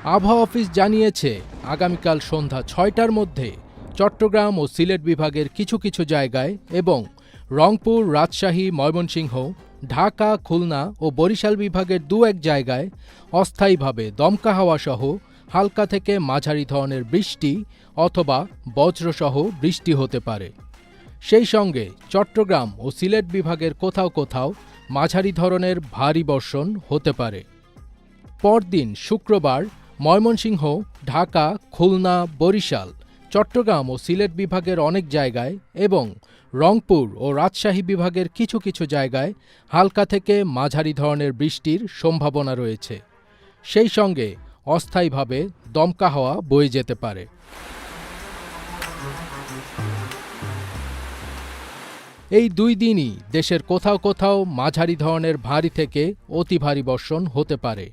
আবহাওয়া অফিস জানিয়েছে আগামীকাল সন্ধ্যা ৬টার মধ্যে চট্টগ্রাম ও সিলেট বিভাগের কিছু কিছু জায়গায় এবং রংপুর, রাজশাহী, ময়মনসিংহ, ঢাকা, খুলনা ও বরিশাল বিভাগের দু-এক জায়গায় অস্থায়ীভাবে দমকা হাওয়াসহ হালকা থেকে মাঝারি ধরনের বৃষ্টি অথবা বজ্রসহ বৃষ্টি হতে পারে। সেই সঙ্গে চট্টগ্রাম ও সিলেট বিভাগের কোথাও কোথাও মাঝারি ধরনের ভারী বর্ষণ হতে পারে। পরদিন শুক্রবার ময়মনসিংহ, ঢাকা, খুলনা, বরিশাল, চট্টগ্রাম ও সিলেট বিভাগের অনেক জায়গায় এবং রংপুর ও রাজশাহী বিভাগের কিছু কিছু জায়গায় হালকা থেকে মাঝারি ধরনের বৃষ্টির সম্ভাবনা রয়েছে। সেই সঙ্গে অস্থায়ীভাবে দমকা হাওয়া বয়ে যেতে পারে। এই ২ দিনই দেশের কোথাও কোথাও মাঝারি ধরনের ভারী থেকে অতি ভারী বর্ষণ হতে পারে।